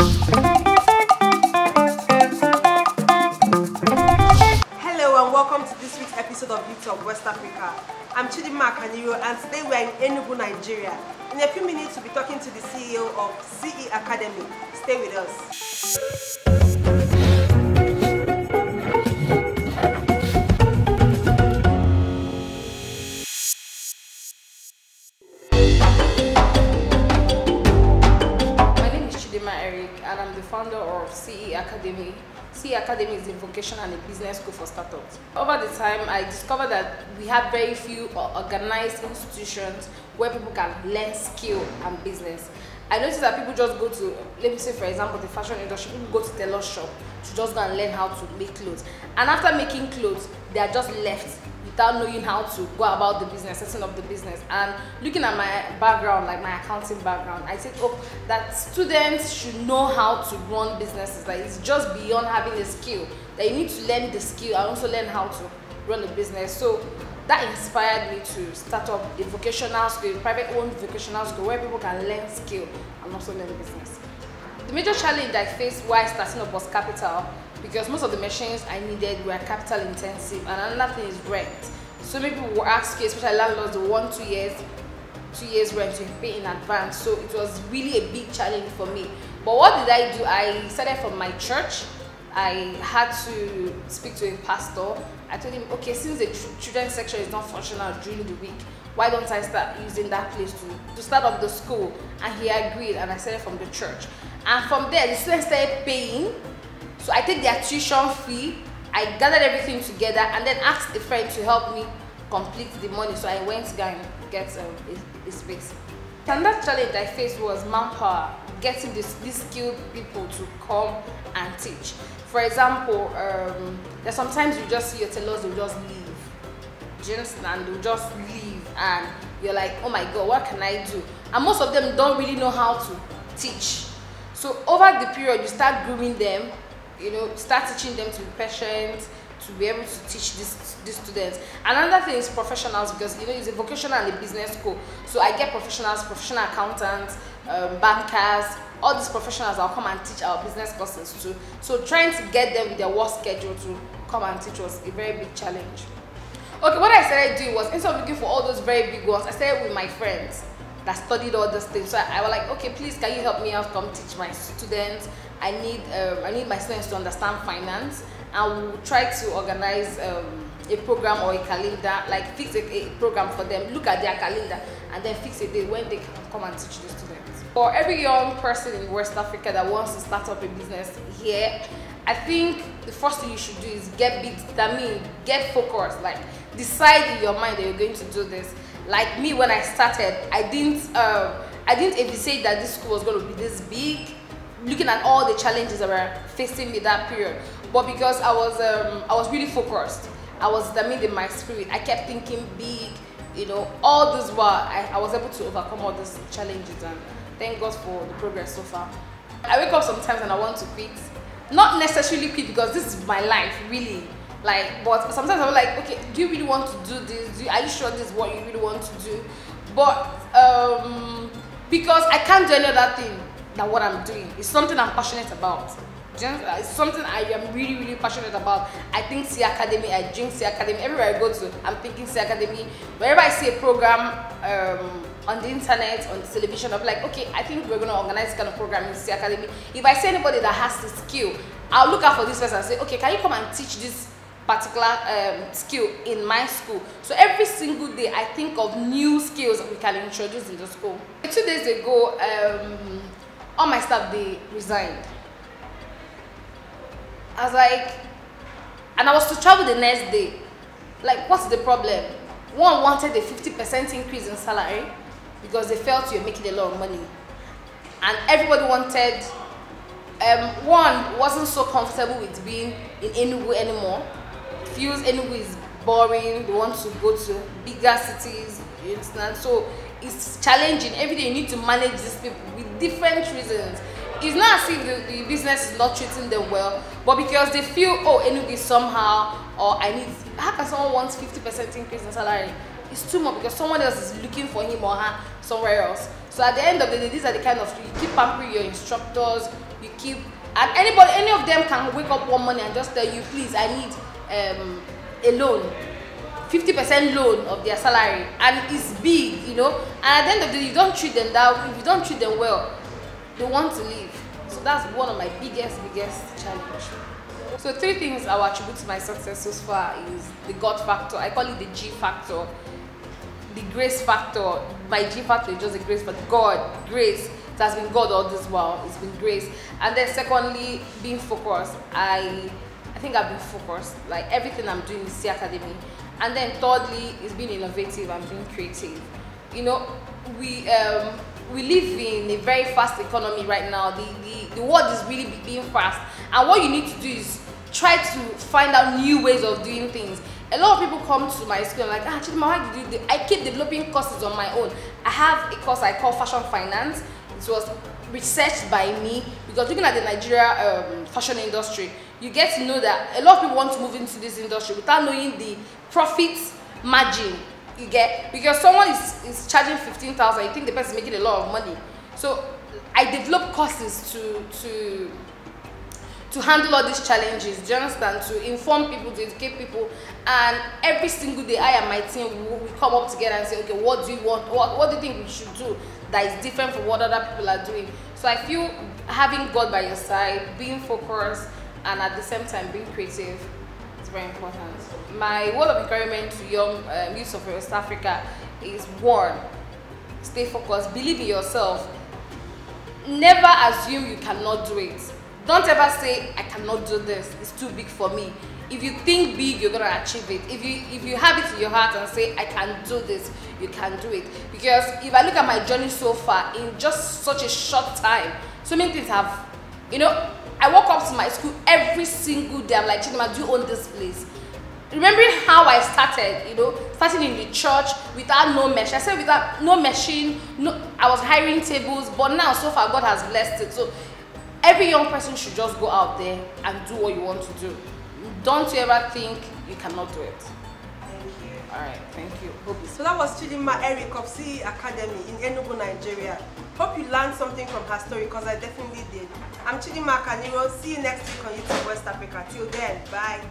Hello and welcome to this week's episode of Beauty of West Africa. I'm Chidinma and today we are in Enugu, Nigeria. In a few minutes we'll be talking to the CEO of CE Academy. Stay with us. And I'm the founder of CE Academy. CE Academy is a vocational and a business school for startups. Over the time, I discovered that we have very few organized institutions where people can learn skill and business. I noticed that people just go to, let me say for example, the fashion industry, people go to tailor shop to just go and learn how to make clothes. And after making clothes, they are just left without knowing how to go about the business, setting up the business. And looking at my background, like my accounting background, I said, oh, that students should know how to run businesses. Like it's just beyond having a skill. That you need to learn the skill and also learn how to run a business. So that inspired me to start up a vocational school, a private-owned vocational school where people can learn skill and also learn business. The major challenge I faced while starting up was capital, because most of the machines I needed were capital intensive, and another thing is rent. So many people will ask you, especially landlords, they want 2 years rent to pay in advance. So it was really a big challenge for me. But what did I do? I started from my church. I had to speak to a pastor. I told him, okay, since the children's section is not functional during the week, why don't I start using that place to start up the school? And he agreed, and I started from the church. And from there, the students started paying. So I take their tuition fee, I gathered everything together, and then asked a friend to help me complete the money. So I went to go and get a space. Another challenge I faced was manpower, getting these skilled people to come and teach. For example, there's sometimes you just see your tailors, they'll just leave. Do you understand? They'll just leave, and you're like, oh my God, what can I do? And most of them don't really know how to teach. So over the period, you start grooming them. You know, start teaching them to be patient, to be able to teach these students. Another thing is professionals, because you know it's a vocational and a business school. So I get professionals, professional accountants, bankers, all these professionals that will come and teach our business courses too. So trying to get them with their work schedule to come and teach was a very big challenge. Okay, what I started doing was, instead of looking for all those very big ones, I started with my friends that studied all these things. So I was like, okay, please, can you help me out, come teach my students? I need my students to understand finance, and we'll try to organize a program or a calendar, like fix a program for them, look at their calendar, and then fix a day when they can come and teach the students. For every young person in West Africa that wants to start up a business here, I think the first thing you should do is get determined, get focused, like decide in your mind that you're going to do this. Like me, when I started, I didn't envisage that this school was going to be this big, looking at all the challenges that were facing me that period. But because I was really focused, I was determined in my spirit, I kept thinking big, you know, all this while I was able to overcome all these challenges, and thank God for the progress so far. I wake up sometimes and I want to quit. Not necessarily quit because this is my life, really. Like, but sometimes I'm like, okay, do you really want to do this? Are you sure this is what you really want to do? But because I can't do any other thing than what I'm doing. It's something I'm passionate about. It's something I am really, really passionate about. I think CE Academy, I drink CE Academy. Everywhere I go to, I'm thinking CE Academy. Whenever I see a program on the internet, on the television, I'm like, okay, I think we're going to organize this kind of program in CE Academy. If I see anybody that has the skill, I'll look out for this person and say, okay, can you come and teach this particular skill in my school? So every single day I think of new skills that we can introduce in the school. 2 days ago, all my staff, they resigned. I was like, and I was to travel the next day. Like, what's the problem? One wanted a 50% increase in salary because they felt you're making a lot of money, and everybody wanted. One wasn't so comfortable with being in Enugu anymore. Feels Enugu is boring. They want to go to bigger cities. You understand? So it's challenging. Every day you need to manage these people with different reasons. It's not as if the business is not treating them well, but because they feel, oh, Enugu is somehow, or I need. How can someone want 50% increase in salary? it's too much because someone else is looking for him or her somewhere else. So at the end of the day, these are the kind of, you keep pampering your instructors, you keep, and any of them can wake up one morning and just tell you, please, I need a loan, 50% loan of their salary, and it's big, you know. And at the end of the day, you don't treat them that, if you don't treat them well, they want to leave. So that's one of my biggest challenge. So 3 things I will attribute to my success so far is the God factor. I call it the G factor, the grace factor. My G factor is just the grace, but God, grace. It has been God all this while. It's been grace. And then secondly, being focused. I think I've been focused. Like everything I'm doing is CE Academy. And then thirdly is being innovative and being creative. You know, we live in a very fast economy right now. The world is really being fast, and what you need to do is try to find out new ways of doing things. A lot of people come to my school and like, Chidinma, why did you do? I keep developing courses on my own. I have a course I call Fashion Finance. It was researched by me because looking at the Nigeria fashion industry, you get to know that a lot of people want to move into this industry without knowing the profit margin. You get, because someone is charging 15,000, you think the person is making a lot of money. So I develop courses to handle all these challenges, do you understand? To inform people, to educate people, and every single day I and my team we come up together and say, okay, what do you want? What do you think we should do that is different from what other people are doing? So I feel having God by your side, being focused, and at the same time being creative, very important. My word of encouragement to young youth of West Africa is 1, stay focused, believe in yourself. Never assume you cannot do it. Don't ever say, I cannot do this, it's too big for me. If you think big, you're gonna achieve it. If you have it in your heart and say, I can do this, you can do it. Because if I look at my journey so far, in just such a short time, so many things have, you know, I walk up to my school every single day. I'm like, Chidinma, do you own this place? Remembering how I started, you know, starting in the church without no mesh. I said without no machine, I was hiring tables, but now so far God has blessed it. So every young person should just go out there and do what you want to do. Don't you ever think you cannot do it. Thank you. Alright, thank you. So that was Chidinma Eric of CE Academy in Enugu, Nigeria. Hope you learned something from her story, because I definitely did. I'm Chidinma. See you next week on YouTube West Africa. Till then, bye.